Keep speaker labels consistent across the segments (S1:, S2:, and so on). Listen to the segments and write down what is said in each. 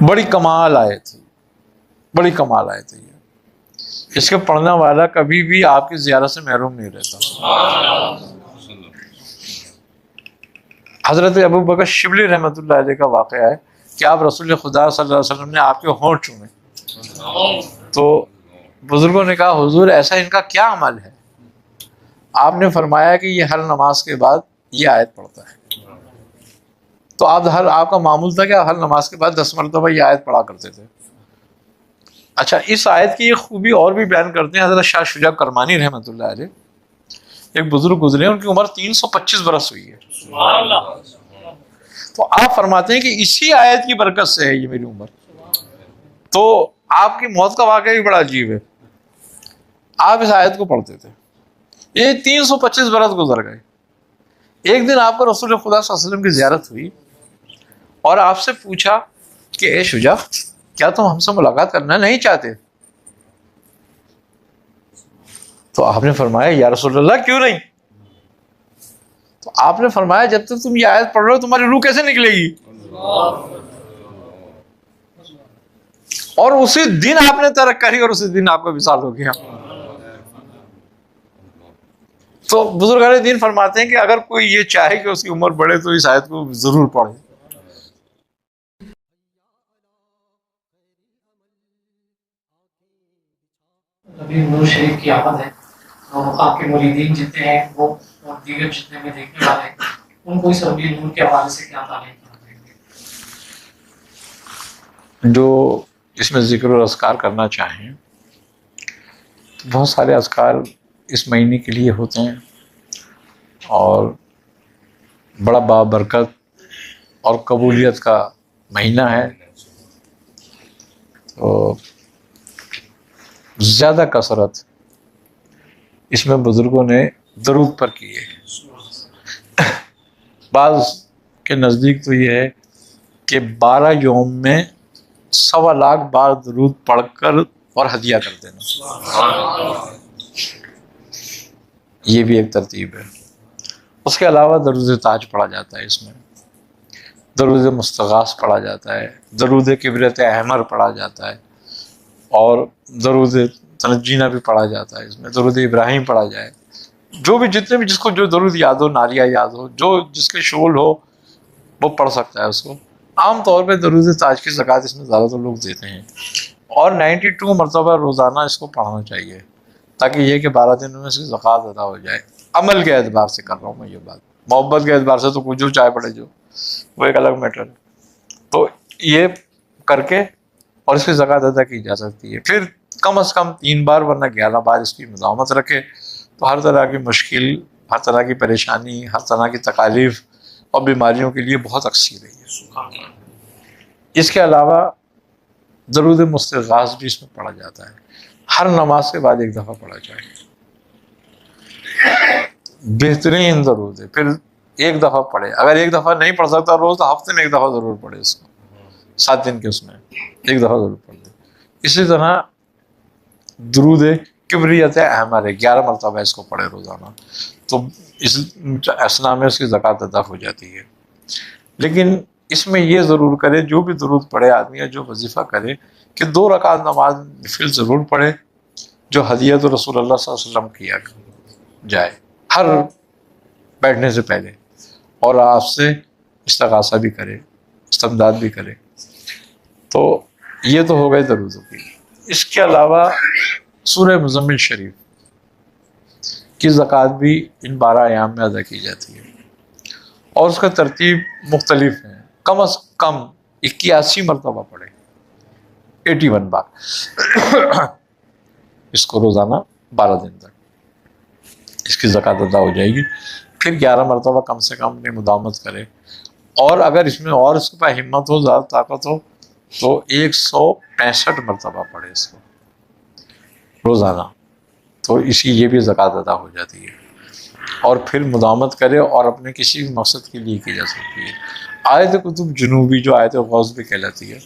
S1: بڑی کمال آئے تھے، بڑی کمال آئے تھے. یہ اس کے پڑھنے والا کبھی بھی آپ کی زیارت سے محروم نہیں رہتا. حضرت ابو بکر شبلی رحمۃ اللہ علیہ کا واقعہ ہے کہ آپ رسول خدا صلی اللہ علیہ وسلم نے آپ کے ہونٹ چومے تو بزرگوں نے کہا حضور ایسا ان کا کیا عمل ہے؟ آپ نے فرمایا کہ یہ ہر نماز کے بعد یہ آیت پڑھتا ہے. تو آپ کا معمول تھا کہ ہر نماز کے بعد 10 مرتبہ یہ آیت پڑھا کرتے تھے. اچھا، اس آیت کی یہ خوبی اور بھی بیان کرتے ہیں حضرت شاہ شجاع کرمانی رحمۃ اللہ علیہ. ایک بزرگ گزرے، ان کی عمر 325 برس ہوئی ہے. تو آپ فرماتے ہیں کہ اسی آیت کی برکت سے ہے یہ میری عمر. تو آپ کی موت کا واقعہ بھی بڑا عجیب ہے. آپ اس آیت کو پڑھتے تھے، یہ 325 برس گزر گئے. ایک دن آپ کو رسول خدا صلی اللہ علیہ وسلم کی زیارت ہوئی اور آپ سے پوچھا کہ اے شجاع، کیا تم ہم سے ملاقات کرنا نہیں چاہتے؟ تو آپ نے فرمایا یا رسول اللہ کیوں نہیں؟ تو آپ نے فرمایا جب تک تم یہ آیت پڑھ رہے ہو تمہاری روح کیسے نکلے گی؟ اور اسی دن آپ نے ترک کری اور اسی دن آپ کا وصال ہو گیا. تو بزرگان دین فرماتے ہیں کہ اگر کوئی یہ چاہے کہ اس کی عمر بڑھے تو اس آیت کو ضرور پڑھے.
S2: نبی نور شریف کی آمد ہے، آپ کے مریدین جتنے ہیں وہ اور دیگر جتنے میں دیکھنے والے ہیں ان کو اس ربیع نور کے حوالے سے کیا تعلیم دیں گے؟
S1: جو اس میں ذکر و اذکار کرنا چاہیں، بہت سارے اذکار اس مہینے کے لیے ہوتے ہیں اور بڑا بابرکت اور قبولیت کا مہینہ ہے. تو زیادہ کثرت اس میں بزرگوں نے درود پر کی ہے. بعض کے نزدیک تو یہ ہے کہ 12 یوم میں 1.25 بار درود پڑھ کر اور ہدیہ کر دینا، یہ بھی ایک ترتیب ہے. اس کے علاوہ درود تاج پڑھا جاتا ہے، اس میں درود مستغاث پڑھا جاتا ہے، درود کبریت احمر پڑھا جاتا ہے اور درود تنجینہ بھی پڑھا جاتا ہے. اس میں درود ابراہیم پڑھا جائے. جو بھی جتنے بھی جس کو جو درود یاد ہو، نعریہ یاد ہو، جو جس کے شغل ہو وہ پڑھ سکتا ہے اس کو. عام طور پہ درود تاج کی زکوٰۃ اس میں زیادہ تر لوگ دیتے ہیں اور 92 مرتبہ روزانہ اس کو پڑھنا چاہیے تاکہ یہ کہ 12 دنوں میں اس کی زکوٰۃ ادا ہو جائے. عمل کے اعتبار سے کر رہا ہوں میں یہ بات، محبت کے اعتبار سے تو کچھ جو چائے پڑے جو وہ ایک الگ میٹر ہے. تو یہ کر کے اور اس کی زکوٰۃ ادا کی جا سکتی ہے. پھر کم از کم 3 بار ورنہ 11 بار اس کی مداومت رکھے تو ہر طرح کی مشکل، ہر طرح کی پریشانی، ہر طرح کی تکالیف اور بیماریوں کے لیے بہت اکثر ہے. اس کے علاوہ درود مستغاث بھی اس میں پڑھا جاتا ہے. ہر نماز کے بعد 1 دفعہ پڑھا جائے، بہترین درود ہے. پھر 1 دفعہ پڑھے، اگر 1 دفعہ نہیں پڑھ سکتا روز تو ہفتے میں 1 دفعہ ضرور پڑھے. اس کو 7 دن کے اس میں 1 دفعہ ضرور پڑھ دے. اسی طرح درود کبریت احمر ہے، 11 مرتبہ اس کو پڑھے روزانہ، تو اس اسنا میں اس کی زکوٰۃ ادا ہو جاتی ہے. لیکن اس میں یہ ضرور کرے جو بھی درود پڑھے آدمی یا جو وظیفہ کرے کہ 2 رکعت نماز نفل ضرور پڑھے جو ہدیت رسول اللہ صلی اللہ علیہ وسلم کیا جائے ہر بیٹھنے سے پہلے، اور آپ سے استغاثہ بھی کرے، استمداد بھی کرے. تو یہ تو ہو گئے درودوں کی. اس کے علاوہ سورہ مزمل شریف کی زکوٰۃ بھی ان 12 ایام میں ادا کی جاتی ہے اور اس کا ترتیب مختلف ہے. کم از کم 81 مرتبہ پڑھے، 81 بار اس کو روزانہ 12 دن تک اس کی زکوٰۃ ادا ہو جائے گی. پھر 11 مرتبہ کم سے کم اپنی مداومت کرے اور اگر اس میں اور اس کے پاس ہمت ہو، زیادہ طاقت ہو تو 165 مرتبہ پڑھے اس کو روزانہ، تو یہ بھی زکوٰۃ ادا ہو جاتی ہے. اور پھر مداومت کرے اور اپنے کسی بھی مقصد کے لیے کی جا سکتی ہے. آیت کتب جنوبی جو آیت غوث بھی کہلاتی ہے،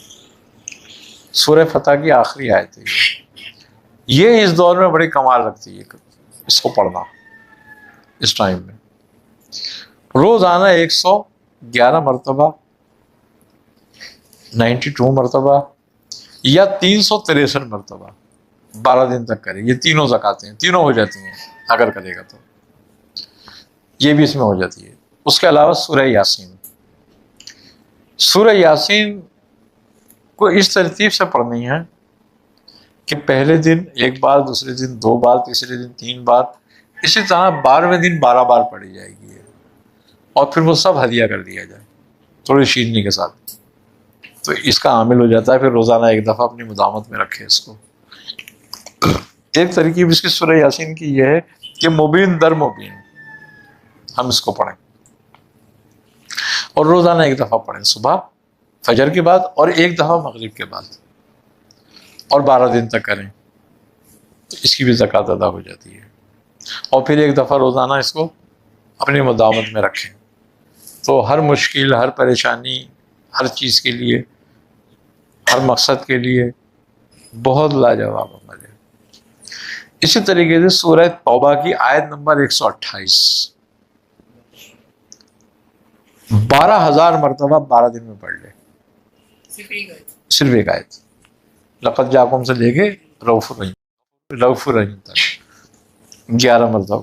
S1: سورہ فتح کی آخری آیت ہے، یہ اس دور میں بڑی کمال رکھتی ہے اس کو پڑھنا. اس ٹائم میں روزانہ 111 مرتبہ 92 مرتبہ یا 363 مرتبہ 12 دن تک کرے. یہ تینوں زکاتیں تینوں ہو جاتی ہیں اگر کرے گا تو, یہ بھی اس میں ہو جاتی ہے. اس کے علاوہ سورہ یاسین, سورہ یاسین کو اس ترتیب سے پڑھنی ہے کہ پہلے دن ایک بار, دوسرے دن 2 بار, تیسرے دن 3 بار, اسی طرح 12ویں دن 12 بار پڑھی جائے گی, اور پھر وہ سب ہدیہ کر دیا جائے تھوڑی شیرنی کے ساتھ. تو اس کا عامل ہو جاتا ہے. پھر روزانہ ایک دفعہ اپنی مداومت میں رکھے اس کو. ایک ترکیب اس کی سورہ یاسین کی یہ ہے کہ مبین در مبین ہم اس کو پڑھیں, اور روزانہ ایک دفعہ پڑھیں, صبح فجر کے بعد اور ایک دفعہ مغرب کے بعد, اور 12 دن تک کریں. تو اس کی بھی زکوٰۃ ادا ہو جاتی ہے. اور پھر ایک دفعہ روزانہ اس کو اپنی مداومت میں رکھیں. تو ہر مشکل, ہر پریشانی, ہر چیز کے لیے, ہر مقصد کے لیے بہت لاجواب عمل ہے. اسی طریقے سے سورہ توبہ کی آیت نمبر 128 12,000 مرتبہ 12 دن میں پڑھ لے, صرف ایک آیت. لقد جاکم سے لے کے رؤوف الرحیم تک 11 مرتبہ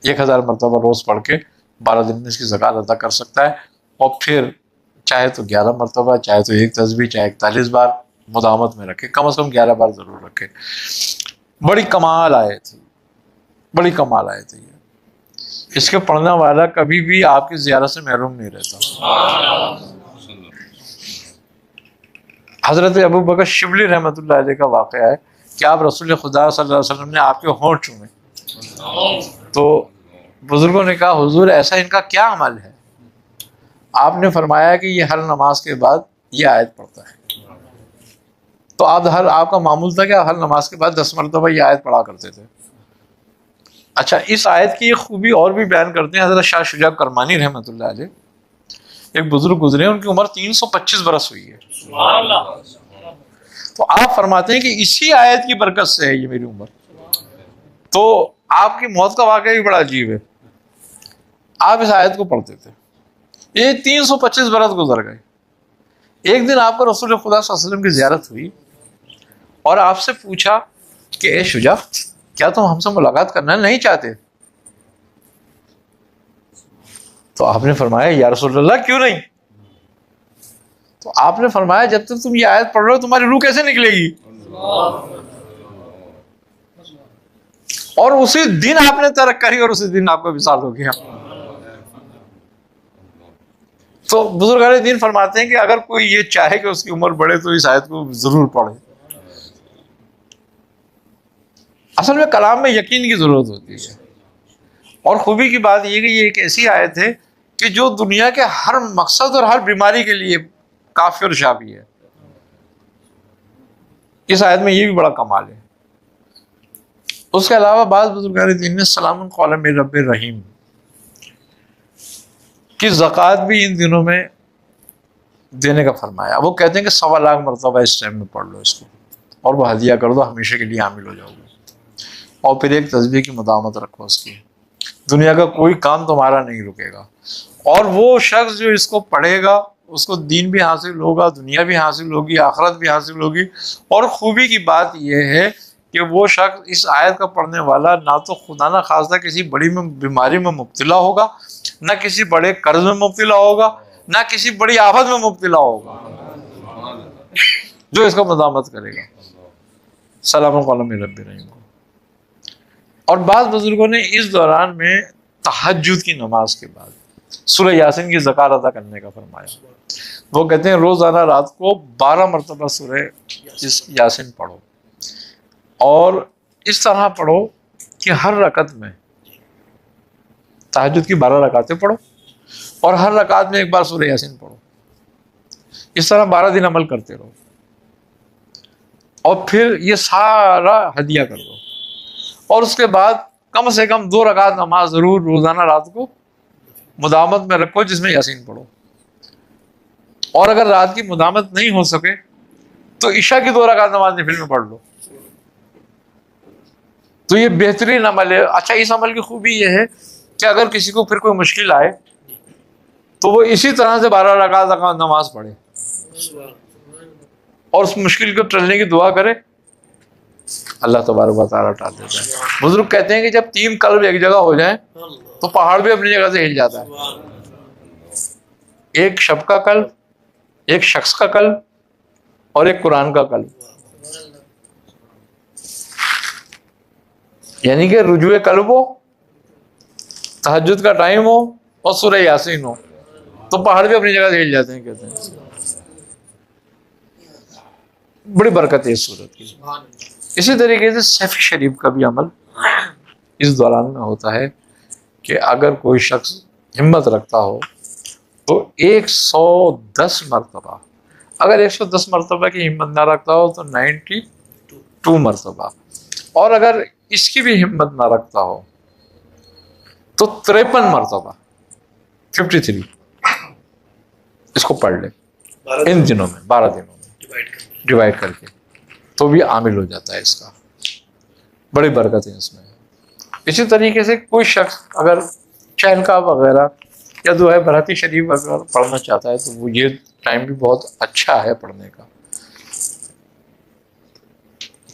S1: 1000 مرتبہ روز پڑھ کے 12 دن میں اس کی زکوٰۃ ادا کر سکتا ہے. اور پھر چاہے تو 11 مرتبہ, چاہے تو ایک تسبیح, چاہے 41 بار مداومت میں رکھے, کم از کم 11 بار ضرور رکھے. بڑی کمال آئے تھی, بڑی کمال آئے تھے. اس کے پڑھنے والا کبھی بھی آپ کی زیارت سے محروم نہیں رہتا. حضرت ابو بکر شبلی رحمۃ اللہ علیہ کا واقعہ ہے کہ آپ رسول خدا صلی اللہ علیہ وسلم نے آپ کے ہونٹ چومے, تو بزرگوں نے کہا حضور ایسا ان کا کیا عمل ہے؟ آپ نے فرمایا کہ یہ ہر نماز کے بعد یہ آیت پڑھتا ہے. تو آپ کا معمول تھا کہ ہر نماز کے بعد 10 مرتبہ یہ آیت پڑھا کرتے تھے. اچھا, اس آیت کی یہ خوبی اور بھی بیان کرتے ہیں حضرت شاہ شجاع کرمانی رحمۃ اللہ علیہ. ایک بزرگ گزرے, ان کی عمر 325 برس ہوئی ہے. تو آپ فرماتے ہیں کہ اسی آیت کی برکت سے ہے یہ میری عمر. تو آپ کی موت کا واقعہ بھی بڑا عجیب ہے. آپ اس آیت کو پڑھتے تھے, یہ 325 برس گزر گئے. ایک دن آپ کو رسول خدا صلی اللہ علیہ وسلم کی زیارت ہوئی اور آپ سے پوچھا کہ اے شجاع, کیا تم ہم سے ملاقات کرنا نہیں چاہتے؟ تو آپ نے فرمایا یا رسول اللہ کیوں نہیں؟ تو آپ نے فرمایا جب تک تم یہ آیت پڑھ رہے ہو تمہاری روح کیسے نکلے گی؟ اور اسی دن آپ نے ترک کری اور اسی دن آپ کا وصال ہو گیا. تو بزرگان دین فرماتے ہیں کہ اگر کوئی یہ چاہے کہ اس کی عمر بڑھے تو اس آیت کو ضرور پڑھے. اصل میں کلام میں یقین کی ضرورت ہوتی ہے. اور خوبی کی بات یہ کہ یہ ایک ایسی آیت ہے کہ جو دنیا کے ہر مقصد اور ہر بیماری کے لیے کافی اور شافی ہے. اس آیت میں یہ بھی بڑا کمال ہے. اس کے علاوہ بعض بزرگان دین نے سلام قولا من رب الرحیم کی زکوٰۃ بھی ان دنوں میں دینے کا فرمایا. وہ کہتے ہیں کہ 1.25 لاکھ مرتبہ اس ٹائم میں پڑھ لو اس کو, اور وہ ہدیہ کر دو, ہمیشہ کے لیے حامل ہو جاؤ گے. اور پھر ایک تسبیح کی مداومت رکھو اس کی, دنیا کا کوئی کام تمہارا نہیں رکے گا. اور وہ شخص جو اس کو پڑھے گا اس کو دین بھی حاصل ہوگا, دنیا بھی حاصل ہوگی, آخرت بھی حاصل ہوگی. اور خوبی کی بات یہ ہے کہ وہ شخص اس آیت کا پڑھنے والا نہ تو خدا نہ خواستہ کسی بڑی بیماری میں مبتلا ہوگا, نہ کسی بڑے قرض میں مبتلا ہوگا, نہ کسی بڑی آفت میں مبتلا ہوگا, جو اس کا مداومت کرے گا. سلام قولا من رب الرحیم کو. اور بعض بزرگوں نے اس دوران میں تہجد کی نماز کے بعد سورہ یاسین کی زکوٰۃ ادا کرنے کا فرمایا. وہ کہتے ہیں روزانہ رات کو 12 مرتبہ سورہ یاسین پڑھو, اور اس طرح پڑھو کہ ہر رکعت میں تہجد کی 12 رکعتیں پڑھو اور ہر رکعت میں ایک بار سورہ یاسین پڑھو. اس طرح 12 دن عمل کرتے رہو, اور پھر یہ سارا ہدیہ کر دو. اور اس کے بعد کم سے کم 2 رکعت نماز ضرور روزانہ رات کو مداومت میں رکھو جس میں یاسین پڑھو. اور اگر رات کی مداومت نہیں ہو سکے تو عشاء کی 2 رکعت نماز نفل میں پڑھ لو. تو یہ بہترین عمل ہے. اچھا, اس عمل کی خوبی یہ ہے کہ اگر کسی کو پھر کوئی مشکل آئے تو وہ اسی طرح سے 12 رکعت نماز پڑھے. اور اس مشکل کو ٹلنے کی دعا کرے، اللہ تبارک و تعالیٰ ٹال دیتا ہے۔ بزرگ کہتے ہیں کہ جب 3 قلب ایک جگہ ہو جائیں تو پہاڑ بھی اپنی جگہ سے ہل جاتا ہے۔ ایک شب کا قلب، ایک شخص کا قلب، اور ایک قرآن کا قلب، یعنی کہ رجوع قلب ہو، تہجد کا ٹائم ہو اور سورہ یاسین ہو تو پہاڑ بھی اپنی جگہ سے ہل جاتے ہیں، کہتے ہیں۔ بڑی برکت ہے اس صورت کی۔ اسی طریقے سے سیف شریف کا بھی عمل اس دوران میں ہوتا ہے کہ اگر کوئی شخص ہمت رکھتا ہو تو 110 مرتبہ، اگر 110 مرتبہ کی ہمت نہ رکھتا ہو تو 92 مرتبہ، اور اگر اس کی بھی ہمت نہ رکھتا ہو تو 53 مرتبہ، 53 اس کو پڑھ لے ان دنوں میں، 12 دنوں میں ڈیوائڈ کر کے، تو بھی عامل ہو جاتا ہے اس کا۔ بڑی برکت ہے اس میں۔ اسی طریقے سے کوئی شخص اگر چہلکا وغیرہ یا دعائے برہتی شریف اگر پڑھنا چاہتا ہے تو وہ یہ ٹائم بھی بہت اچھا ہے پڑھنے کا۔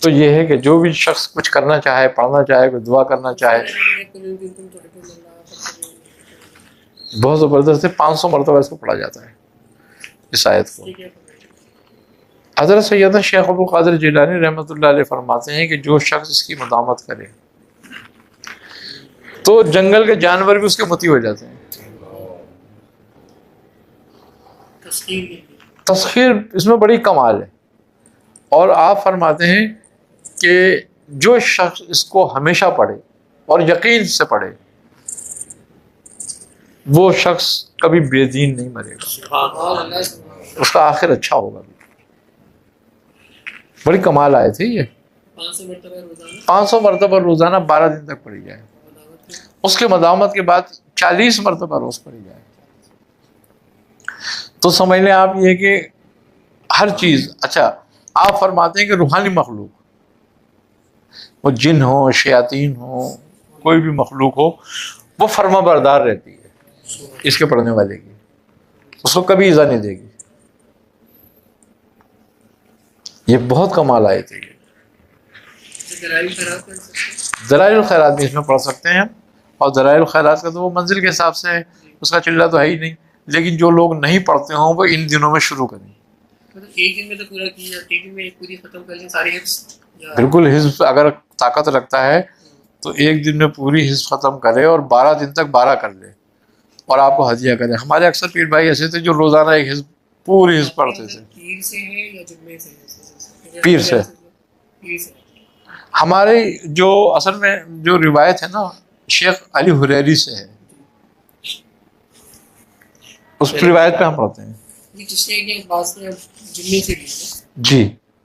S1: تو یہ ہے کہ جو بھی شخص کچھ کرنا چاہے، پڑھنا چاہے، کوئی دعا کرنا چاہے، بہت زبردست ہے۔ 500 مرتبہ اس کو پڑھا جاتا ہے اس آیت کو۔ حضرت سیدنا شیخ ابو القادر جیلانی رحمۃ اللہ علیہ فرماتے ہیں کہ جو شخص اس کی مداومت کرے تو جنگل کے جانور بھی اس کے مطیع ہو جاتے ہیں۔ تسخیر اس میں بڑی کمال ہے۔ اور آپ فرماتے ہیں کہ جو شخص اس کو ہمیشہ پڑھے اور یقین سے پڑھے وہ شخص کبھی بے دین نہیں مرے گا، اس کا آخر اچھا ہوگا۔ بڑی کمال آئے تھے یہ۔ 500 مرتبہ روزانہ 12 دن تک پڑھی جائے، اس کے مداومت کے بعد 40 مرتبہ روز پڑھی جائے، تو سمجھ لیں آپ یہ کہ ہر چیز اچھا۔ آپ فرماتے ہیں کہ روحانی مخلوق، وہ جن ہو، شیاطین ہو، کوئی بھی مخلوق ہو، وہ فرما بردار رہتی ہے اس کے پڑھنے والے کی، اس کو کبھی ایذا نہیں دے گی۔ یہ بہت کمال آئے تھے۔ دلائل الخیرات بھی اس میں پڑھ سکتے ہیں، اور دلائل الخیرات کا تو وہ منزل کے حساب سے ہے، اس کا چلہ تو ہے ہی نہیں، لیکن جو لوگ نہیں پڑھتے ہوں وہ ان دنوں میں شروع کریں۔
S3: ایک دن میں تو پورا کیا، ایک دن میں پوری ختم کر لیں ساری حفظ۔
S1: بالکل، حفظ اگر طاقت رکھتا ہے تو ایک دن میں پوری حفظ ختم کرے اور 12 دن تک 12 کر لے اور آپ کو ہدیہ کرے۔ ہمارے اکثر پیر بھائی ایسے تھے جو روزانہ ایک حزب پوری حزب پڑھتے تھے۔
S3: پیر سے ہے یا جمعے سے؟
S1: پیر سے۔
S3: پیر سے۔
S1: ہمارے جو اصل میں جو روایت ہے نا شیخ علی حریری سے ہے، اس روایت پہ ہم پڑھتے ہیں۔
S3: جس سے کہ بعض میں جمعے سے بھی ہے۔
S1: جی،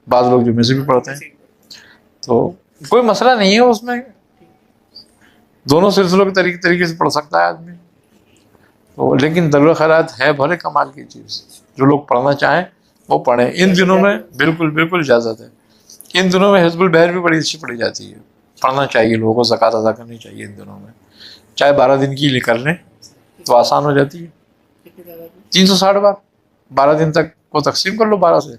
S1: بعض لوگ جمعے سے بھی پڑھتے ہیں، تو کوئی مسئلہ نہیں ہے اس میں، دونوں سلسلوں کے طریقے سے پڑھ سکتا ہے آدمی تو۔ لیکن دلائل خیرات ہے بھلے کمال کی چیز، جو لوگ پڑھنا چاہیں وہ پڑھیں ان دنوں میں۔ بالکل اجازت ہے۔ ان دنوں میں حزب البحر بھی بڑی اچھی پڑھی جاتی ہے، پڑھنا چاہیے لوگوں کو، زکوٰۃ ادا کرنی چاہیے ان دنوں میں، چاہے 12 دن کی کر لیں تو آسان ہو جاتی ہے۔ 360 بار 12 دن تک کو تقسیم کر لو 12 سے۔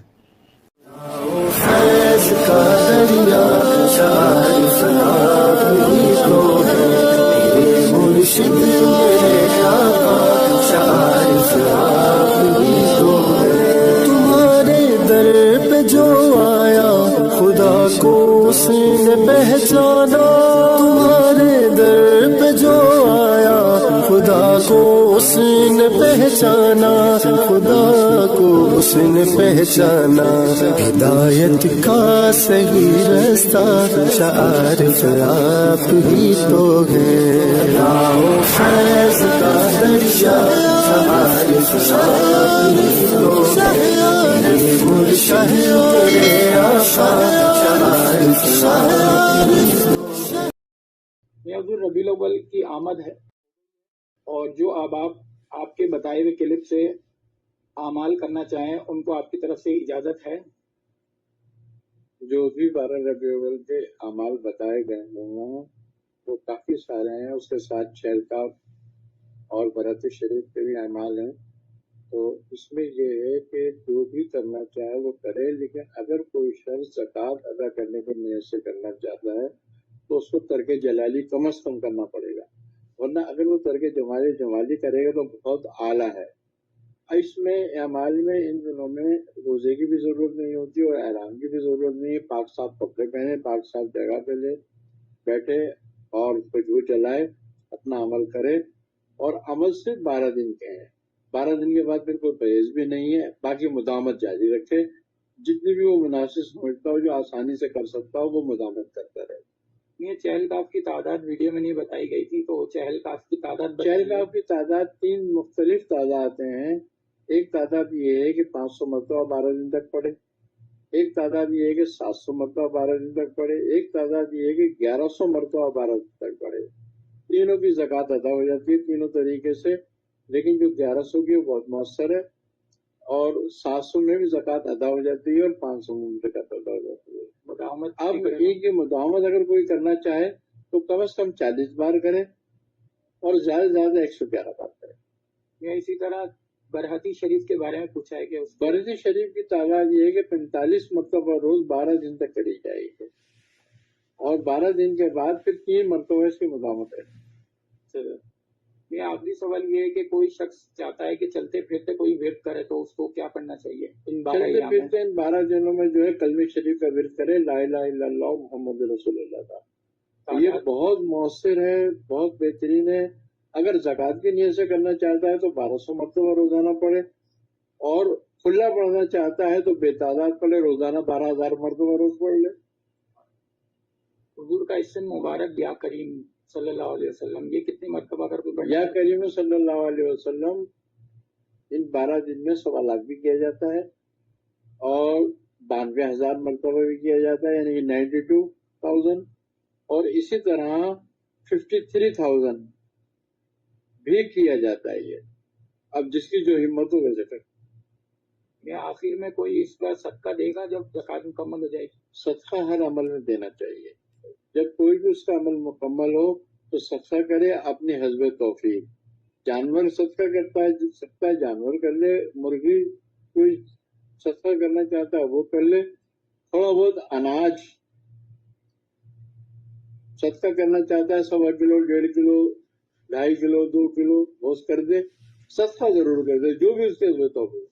S4: تمہارے در پہ جو آیا خدا کو اس نے پہچانا، تمہارے در پہ جو آیا خدا کو اس نے پہچانا، خدا کو اس نے پہچانا۔ ہدایت کا صحیح رستہ عارف آپ ہی تو ہے، فیض کا دریا عارف آپ ہی تو ہے، مرشد تیرے آقا عارف آپ ہی تو ہے۔
S5: حضور ربیع الاول کی آمد ہے، اور جو آپ کے بتائے ہوئے کلپ سے اعمال کرنا چاہیں ان کو آپ کی طرف سے اجازت ہے؟ جو بھی 12 ربیع الاول کے اعمال بتائے گئے ہیں وہ کافی سارے ہیں، اس کے ساتھ چہلکاف اور برہت شریف کے بھی اعمال ہیں،
S6: تو اس میں یہ ہے کہ جو بھی کرنا چاہے وہ کرے، لیکن اگر کوئی شخص زکوٰۃ ادا کرنے کی نیت سے کرنا چاہتا ہے تو اس کو ترک جلالی کم از کم کرنا پڑے گا، ورنہ اگر وہ ترک جمالی کرے گا تو بہت اعلیٰ ہے۔ اس میں اعمال میں ان دنوں میں روزے کی بھی ضرورت نہیں ہوتی اور احرام کی بھی ضرورت نہیں ہے۔ پاک صاف کپڑے پہنے، پاک صاف جگہ پہ لے بیٹھے اور خوشبو جلائے، اپنا عمل کرے، اور عمل صرف 12 دن کے ہیں۔ 12 دن کے بعد پھر کوئی پرہیز بھی نہیں ہے، باقی مداومت جاری رکھے، جتنی بھی وہ مناسب سمجھتا ہو، جو آسانی سے کر سکتا ہو، وہ مداومت کرتا رہے۔
S5: یہ چہل قاف کی تعداد ویڈیو میں نہیں بتائی گئی تھی، تو چہل قاف کی تعداد
S6: چہل قاف کی تعداد 3 مختلف تعدادیں ہیں۔ ایک تعداد یہ ہے کہ 500 مرتبہ 12 دن تک پڑھے، ایک تعداد یہ ہے کہ 700 مرتبہ 12 دن تک پڑھے، ایک تعداد یہ ہے کہ 1100 مرتبہ 12 دن تک پڑھے۔ تینوں کی زکوٰۃ ادا ہو جاتی ہے تینوں طریقے سے، لیکن جو 1100 کی وہ بہت مؤثر ہے، اور 700 میں بھی زکوٰۃ ادا ہو جاتی ہے، اور 500 میں بھی زکوٰۃ ادا ہو جاتی ہے۔
S5: مداومت
S6: اب ان کی مداومت اگر کوئی کرنا چاہے تو کم از کم 40 بار کرے، اور زیادہ سے زیادہ 111 بار کرے۔
S5: یا اسی طرح برہتی شریف کے بارے میں پوچھا ہے کہ اس
S6: برہتی شریف کی تعداد یہ ہے کہ 45 مرتبہ روز 12 دن تک کری جائے گی، اور 12 دن کے بعد پھر 3 مرتبہ اس کی مداومت ہے۔
S5: یہ آخری سوال یہ ہے کہ کوئی شخص چاہتا ہے کہ چلتے پھرتے کوئی ورد کرے تو اس کو کیا کرنا چاہیے ان 12
S6: چلتے
S5: ایام میں؟
S6: پھرتے ان 12 دنوں میں جو ہے کلمہ شریف کا ورد کرے، لا الہ الا اللہ محمد رسول اللہ کا۔ یہ بہت مؤثر ہے، بہت بہترین ہے۔ اگر زکوٰۃ کی نیت سے کرنا چاہتا ہے تو 1200 مرتبہ روزانہ پڑھے، اور کھلا پڑھنا چاہتا ہے تو بے تعداد پڑھے، روزانہ 12,000 مرتبہ روز پڑھ لے۔
S5: حضور کا اسم مبارک یا کریم صلی اللہ علیہ وسلم، یہ کتنی مرتبہ اگر کوئی پڑھے؟
S6: یا کریم صلی اللہ علیہ وسلم ان 12 دن میں 1.25 لاکھ بھی کیا جاتا ہے، اور 92,000 مرتبہ بھی کیا جاتا ہے، یعنی کہ 92,000، اور اسی طرح 53,000 بھی کیا جاتا ہے۔ یہ اب جس کی جو ہمت ہو ویسے کر۔
S5: یا آخر میں کوئی اس کا صدقہ دے گا جب زکوٰۃ مکمل ہو جائے گی؟
S6: صدقہ ہر عمل میں دینا چاہیے، جب کوئی بھی اس کا عمل مکمل ہو تو صدقہ کرے اپنی حسب توفیق۔ جانور صدقہ کر سکتا ہے جانور کر لے، مرغی کوئی صدقہ کرنا چاہتا ہے وہ کر لے، تھوڑا بہت اناج صدقہ کرنا چاہتا ہے 1.25 کلو، 1.5 کلو، 2.5 کلو، 2 کلو، وہ کر دے، صدقہ ضرور کر دے، جو بھی اس کے حسب توفیق۔